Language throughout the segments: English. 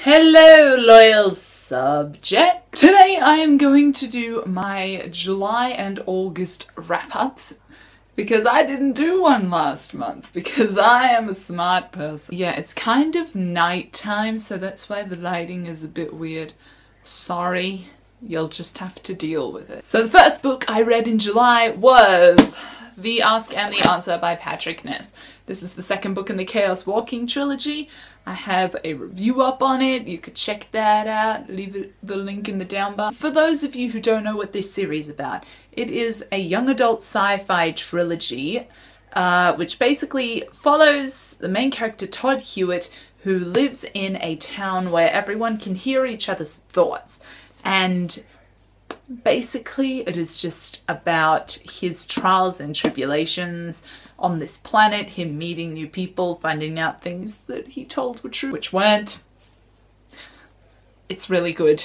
Hello, loyal subject! Today I am going to do my July and August wrap-ups because I didn't do one last month because I am a smart person. Yeah, it's kind of nighttime, so that's why the lighting is a bit weird. Sorry, you'll just have to deal with it. So the first book I read in July was The Ask and the Answer by Patrick Ness. This is the second book in the Chaos Walking trilogy. I have a review up on it, you could check that out, leave the link in the down bar. For those of you who don't know what this series is about, it is a young adult sci-fi trilogy which basically follows the main character Todd Hewitt, who lives in a town where everyone can hear each other's thoughts, and basically it is just about his trials and tribulations on this planet, him meeting new people, finding out things that he told were true, which weren't. It's really good.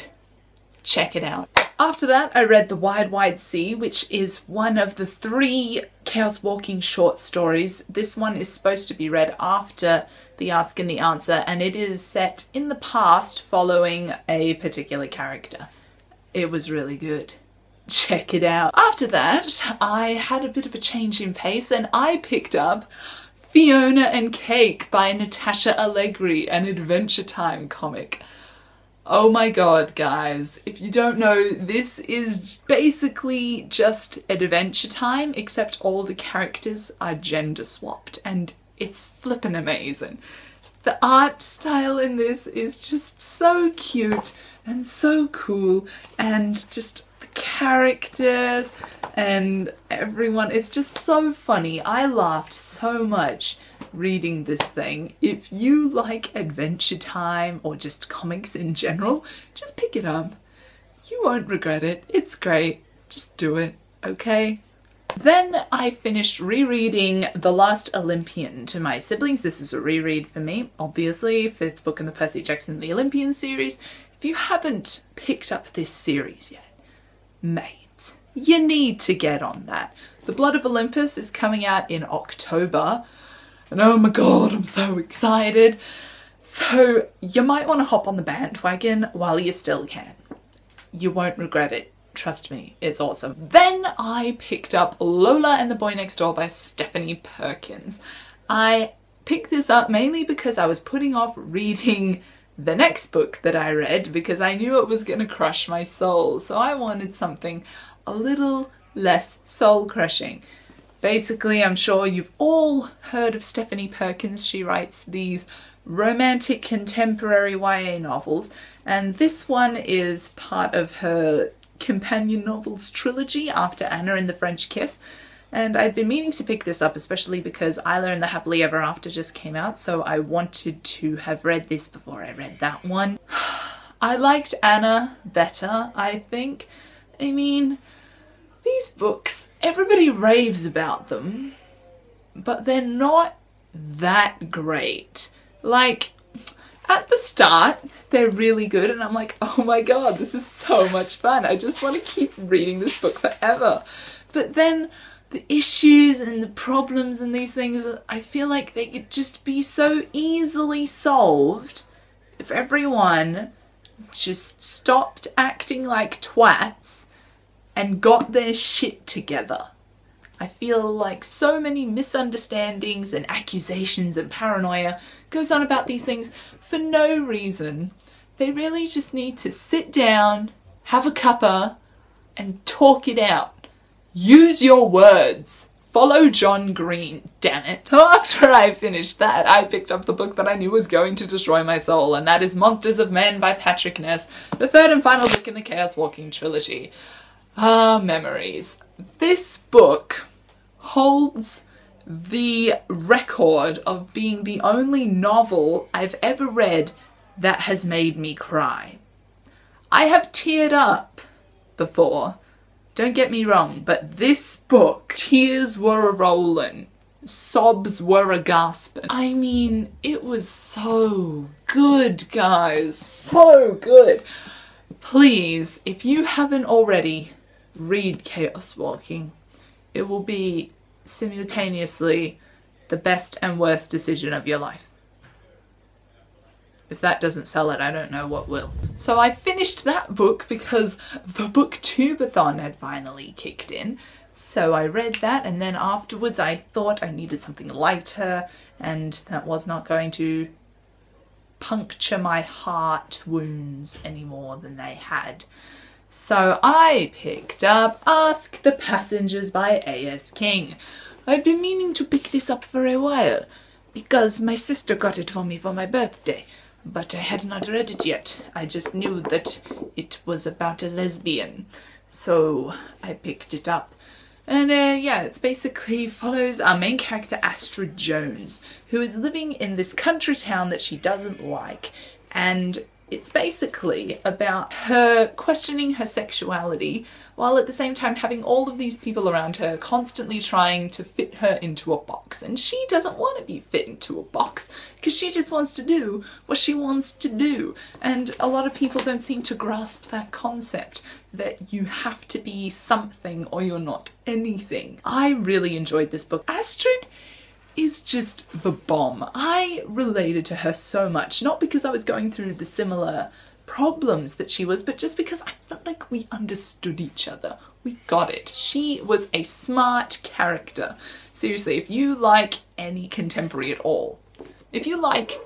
Check it out. After that, I read The Wide, Wide Sea, which is one of the 3 Chaos Walking short stories. This one is supposed to be read after The Ask and the Answer, and it is set in the past following a particular character. It was really good. Check it out. After that, I had a bit of a change in pace and I picked up Fiona and Cake by Natasha Allegri, an Adventure Time comic. Oh my god, guys, if you don't know, this is basically just Adventure Time, except all the characters are gender swapped, and it's flippin' amazing. The art style in this is just so cute and so cool, and just the characters and everyone is just so funny. I laughed so much reading this thing. If you like Adventure Time or just comics in general, just pick it up. You won't regret it. It's great. Just do it, okay? Then I finished rereading The Last Olympian to my siblings. This is a reread for me, obviously. 5th book in the Percy Jackson The Olympian series. If you haven't picked up this series yet, mate, you need to get on that. The Blood of Olympus is coming out in October, and oh my god, I'm so excited. So you might want to hop on the bandwagon while you still can. You won't regret it. Trust me, it's awesome. Then I picked up Lola and the Boy Next Door by Stephanie Perkins. I picked this up mainly because I was putting off reading the next book that I read because I knew it was gonna crush my soul, so I wanted something a little less soul-crushing. Basically, I'm sure you've all heard of Stephanie Perkins. She writes these romantic contemporary YA novels, and this one is part of her companion novels trilogy after Anna and the French Kiss, and I've been meaning to pick this up, especially because Isla and the Happily Ever After just came out, so I wanted to have read this before I read that one. I liked Anna better, I think. I mean, these books, everybody raves about them, but they're not that great. Like, at the start, they're really good and I'm like, oh my god, this is so much fun. I just want to keep reading this book forever. But then the issues and the problems and these things, I feel like they could just be so easily solved if everyone just stopped acting like twats and got their shit together. I feel like so many misunderstandings and accusations and paranoia goes on about these things for no reason. They really just need to sit down, have a cuppa, and talk it out. Use your words. Follow John Green, damn it. So after I finished that, I picked up the book that I knew was going to destroy my soul, and that is Monsters of Men by Patrick Ness, the 3rd and final book in the Chaos Walking trilogy. Ah, memories. This book holds the record of being the only novel I've ever read that has made me cry. I have teared up before, don't get me wrong, but this book, tears were a-rolling, sobs were a-gasping. I mean, it was so good, guys, so good. Please, if you haven't already, read Chaos Walking. It will be simultaneously the best and worst decision of your life. If that doesn't sell it, I don't know what will. So I finished that book because the booktubeathon had finally kicked in. So I read that, and then afterwards I thought I needed something lighter, and that was not going to puncture my heart wounds any more than they had. So I picked up Ask the Passengers by A.S. King. I've been meaning to pick this up for a while, because my sister got it for me for my birthday, but I had not read it yet. I just knew that it was about a lesbian, so I picked it up. And yeah, it basically follows our main character Astrid Jones, who is living in this country town that she doesn't like, and it's basically about her questioning her sexuality while at the same time having all of these people around her constantly trying to fit her into a box. And she doesn't want to be fit into a box because she just wants to do what she wants to do. And a lot of people don't seem to grasp that concept that you have to be something or you're not anything. I really enjoyed this book. Astrid is just the bomb. I related to her so much, not because I was going through the similar problems that she was, but just because I felt like we understood each other. We got it. She was a smart character. Seriously, if you like any contemporary at all, if you like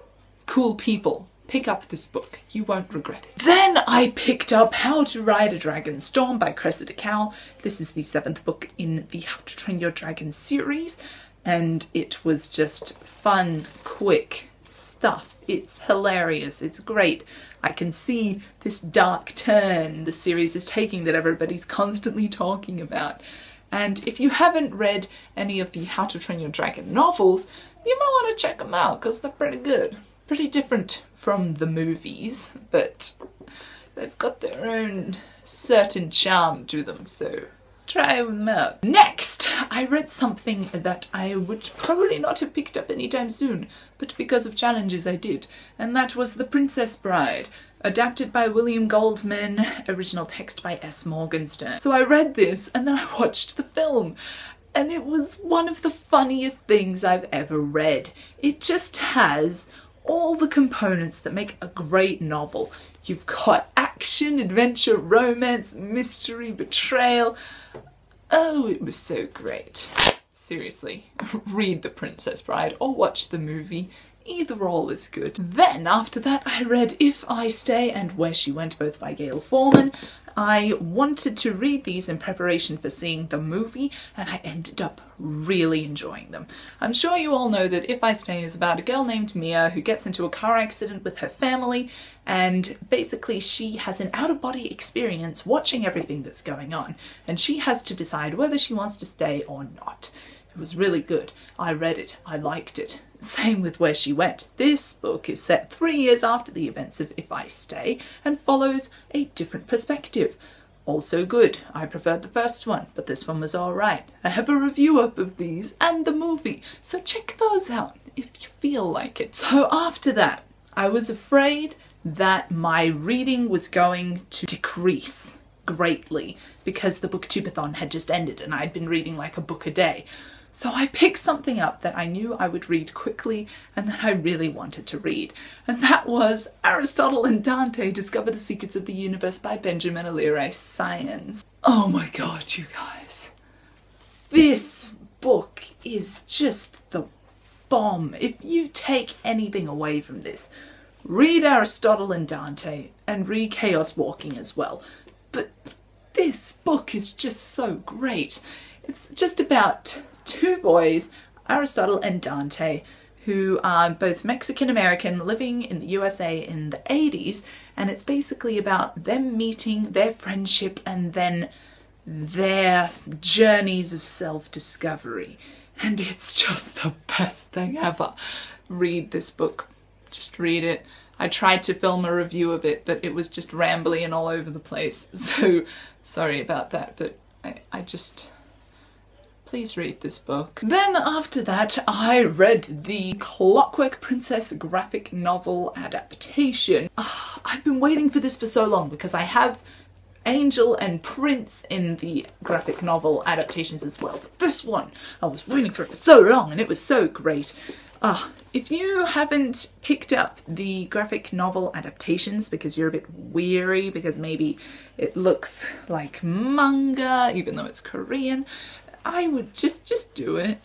cool people, pick up this book. You won't regret it. Then I picked up How to Ride a Dragon Storm by Cressida Cowell. This is the 7th book in the How to Train Your Dragon series, and it was just fun, quick stuff. It's hilarious. It's great. I can see this dark turn the series is taking that everybody's constantly talking about. And if you haven't read any of the How to Train Your Dragon novels, you might want to check them out because they're pretty good. Pretty different from the movies, but they've got their own certain charm to them, so try them out. Next, I read something that I would probably not have picked up anytime soon, but because of challenges I did, and that was The Princess Bride, adapted by William Goldman, original text by S. Morgenstern. So I read this and then I watched the film, and it was one of the funniest things I've ever read. It just has all the components that make a great novel. You've got action, adventure, romance, mystery, betrayal. Oh, it was so great. Seriously, read The Princess Bride or watch the movie. Either or is good. Then after that I read If I Stay and Where She Went, both by Gail Forman. I wanted to read these in preparation for seeing the movie, and I ended up really enjoying them. I'm sure you all know that If I Stay is about a girl named Mia who gets into a car accident with her family, and basically she has an out-of-body experience watching everything that's going on, and she has to decide whether she wants to stay or not. It was really good. I read it. I liked it. Same with Where She Went. This book is set 3 years after the events of If I Stay and follows a different perspective. Also good. I preferred the first one, but this one was alright. I have a review up of these and the movie, so check those out if you feel like it. So after that, I was afraid that my reading was going to decrease greatly because the booktubeathon had just ended and I'd been reading like a book a day. So I picked something up that I knew I would read quickly and that I really wanted to read. And that was Aristotle and Dante Discover the Secrets of the Universe by Benjamin Alire Science. Oh my god, you guys. This book is just the bomb. If you take anything away from this, read Aristotle and Dante and read Chaos Walking as well. But this book is just so great. It's just about two boys, Aristotle and Dante, who are both Mexican-American living in the USA in the 80s, and it's basically about them meeting, their friendship, and then their journeys of self-discovery. And it's just the best thing ever. Read this book. Just read it. I tried to film a review of it, but it was just rambly and all over the place. So sorry about that, but I just... Please read this book. Then after that, I read the Clockwork Princess graphic novel adaptation. I've been waiting for this for so long because I have Angel and Prince in the graphic novel adaptations as well. But this one, I was waiting for it for so long and it was so great. If you haven't picked up the graphic novel adaptations because you're a bit weary because maybe it looks like manga even though it's Korean, I would just do it.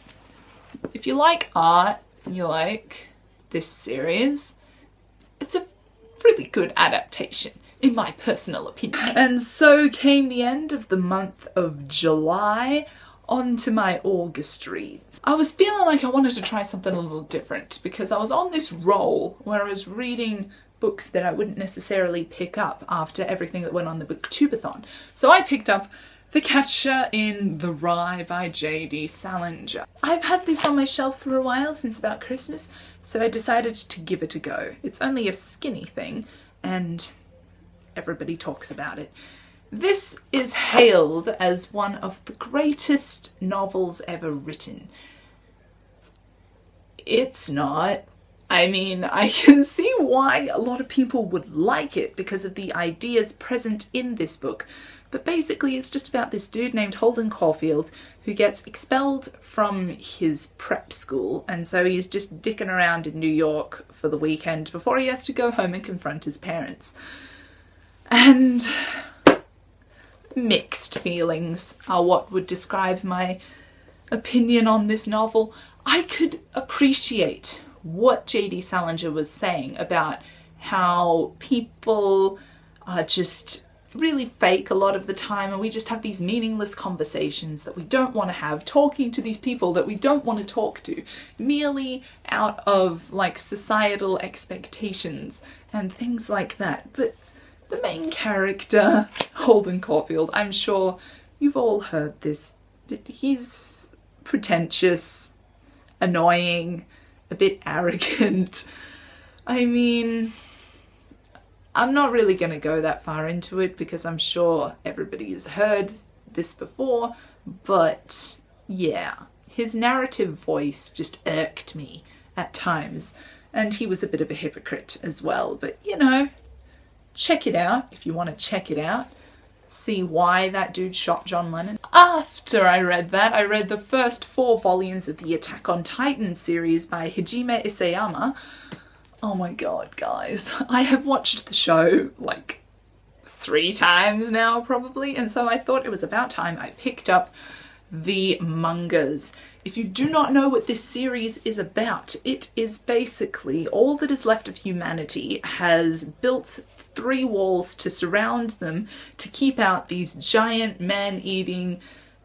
If you like art and you like this series, it's a really good adaptation, in my personal opinion. And so came the end of the month of July. On to my August reads. I was feeling like I wanted to try something a little different because I was on this roll where I was reading books that I wouldn't necessarily pick up after everything that went on the booktubeathon. So I picked up The Catcher in the Rye by J.D. Salinger. I've had this on my shelf for a while, since about Christmas, so I decided to give it a go. It's only a skinny thing and everybody talks about it. This is hailed as one of the greatest novels ever written. It's not. I mean, I can see why a lot of people would like it because of the ideas present in this book. But basically it's just about this dude named Holden Caulfield who gets expelled from his prep school, and so he's just dicking around in New York for the weekend before he has to go home and confront his parents. And mixed feelings are what would describe my opinion on this novel. I could appreciate what J.D. Salinger was saying about how people are just really fake a lot of the time and we just have these meaningless conversations that we don't want to have, talking to these people that we don't want to talk to, merely out of like societal expectations and things like that. But the main character, Holden Caulfield, I'm sure you've all heard this, he's pretentious, annoying, a bit arrogant. I mean, I'm not really going to go that far into it because I'm sure everybody has heard this before, but yeah, his narrative voice just irked me at times, and he was a bit of a hypocrite as well, but you know, check it out if you want to check it out. See why that dude shot John Lennon. After I read that, I read the first 4 volumes of the Attack on Titan series by Hajime Isayama. Oh my god, guys. I have watched the show like 3 times now probably, and so I thought it was about time I picked up the mangas. If you do not know what this series is about, it is basically all that is left of humanity has built 3 walls to surround them to keep out these giant man-eating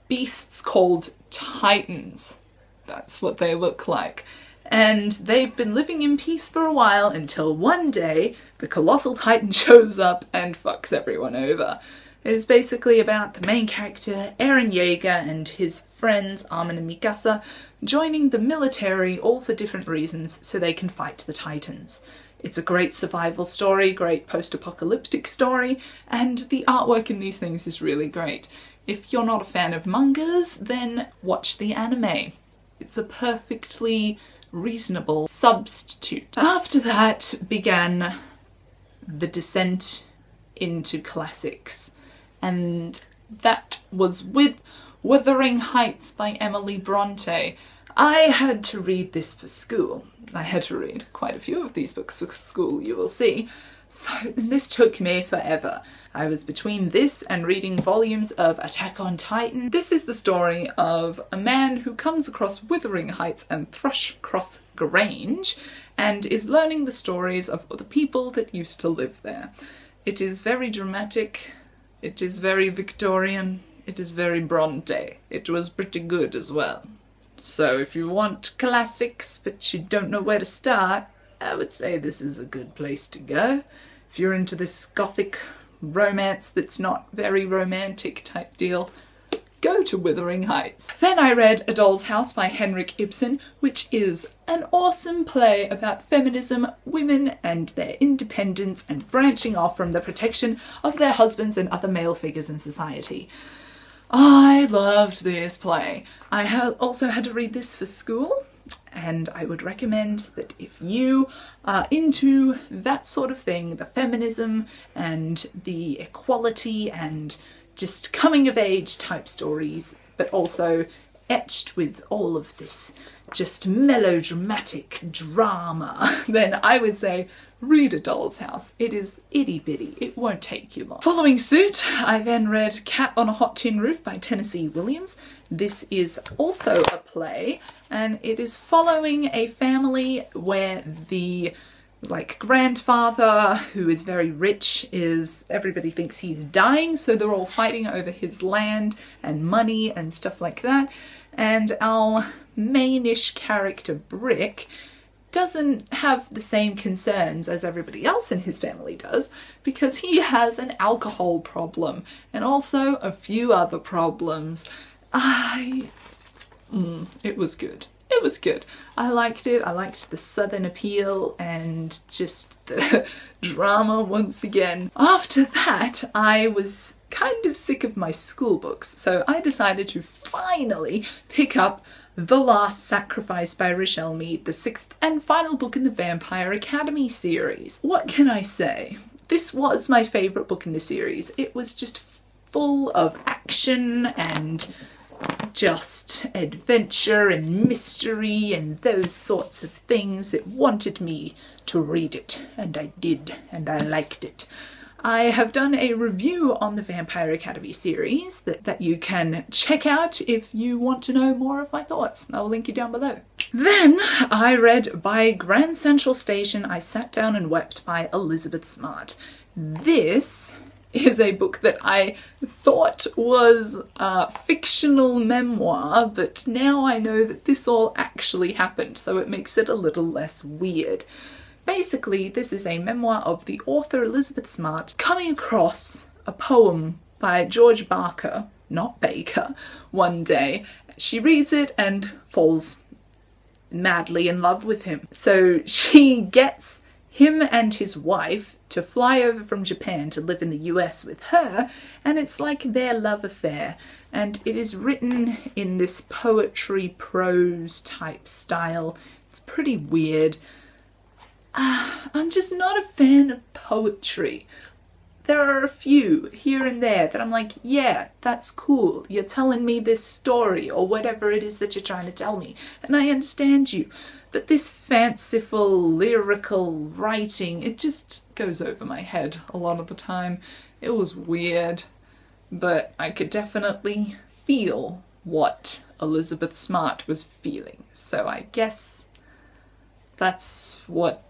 beasts called Titans. That's what they look like. And they've been living in peace for a while until one day the colossal Titan shows up and fucks everyone over. It is basically about the main character, Eren Yeager, and his friends Armin and Mikasa joining the military, all for different reasons, so they can fight the Titans. It's a great survival story, great post-apocalyptic story, and the artwork in these things is really great. If you're not a fan of mangas, then watch the anime. It's a perfectly reasonable substitute. After that began the descent into classics, and that was with Withering Heights by Emily Bronte. I had to read this for school. I had to read quite a few of these books for school, you will see. So this took me forever. I was between this and reading volumes of Attack on Titan. This is the story of a man who comes across Withering Heights and Thrushcross Grange and is learning the stories of the people that used to live there. It is very dramatic, it is very Victorian, it is very Bronte. It was pretty good as well. So if you want classics but you don't know where to start, I would say this is a good place to go. If you're into this gothic romance that's not very romantic type deal, go to Withering Heights. Then I read A Doll's House by Henrik Ibsen, which is an awesome play about feminism, women and their independence and branching off from the protection of their husbands and other male figures in society. I loved this play. I also had to read this for school, and I would recommend that if you are into that sort of thing, the feminism and the equality and just coming of age type stories, but also etched with all of this just melodramatic drama, then I would say read A Doll's House. It is itty bitty. It won't take you long. Following suit, I then read Cat on a Hot Tin Roof by Tennessee Williams. This is also a play, and it is following a family where the grandfather, who is very rich, everybody thinks he's dying, so they're all fighting over his land and money and stuff like that. And our mainish character Brick doesn't have the same concerns as everybody else in his family does, because he has an alcohol problem and also a few other problems. It was good. It was good. I liked it. I liked the southern appeal and just the drama once again. After that, I was kind of sick of my school books, so I decided to finally pick up The Last Sacrifice by Rochelle Mead, the 6th and final book in the Vampire Academy series. What can I say? This was my favourite book in the series. It was just full of action and just adventure and mystery and those sorts of things. It wanted me to read it, and I did, and I liked it. I have done a review on the Vampire Academy series that you can check out if you want to know more of my thoughts. I'll link you down below. Then I read By Grand Central Station, I Sat Down and Wept by Elizabeth Smart. This is a book that I thought was a fictional memoir, but now I know that this all actually happened, so it makes it a little less weird. Basically, this is a memoir of the author Elizabeth Smart coming across a poem by George Barker, not Baker, one day. She reads it and falls madly in love with him. So she gets him and his wife to fly over from Japan to live in the US with her, and it's like their love affair. And it is written in this poetry prose type style. It's pretty weird. I'm just not a fan of poetry. There are a few here and there that I'm like, yeah, that's cool. You're telling me this story or whatever it is that you're trying to tell me, and I understand you. But this fanciful, lyrical writing, it just goes over my head a lot of the time. It was weird, but I could definitely feel what Elizabeth Smart was feeling. So I guess that's what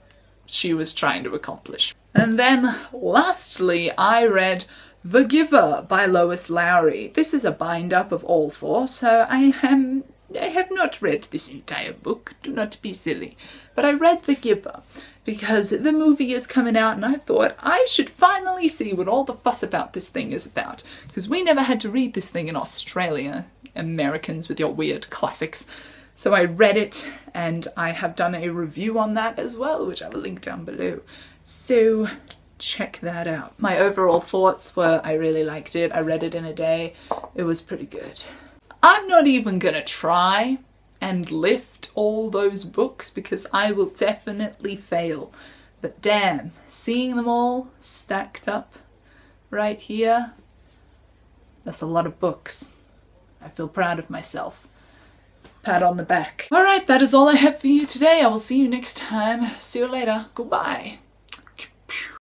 she was trying to accomplish. And then lastly, I read The Giver by Lois Lowry. This is a bind-up of all four, so I have not read this entire book, do not be silly. But I read The Giver because the movie is coming out and I thought I should finally see what all the fuss about this thing is about. Because we never had to read this thing in Australia, Americans with your weird classics. So I read it, and I have done a review on that as well, which I will link down below. So check that out. My overall thoughts were I really liked it. I read it in a day. It was pretty good. I'm not even gonna try and lift all those books because I will definitely fail. But damn, seeing them all stacked up right here, that's a lot of books. I feel proud of myself. Pat on the back. Alright, that is all I have for you today. I will see you next time. See you later. Goodbye.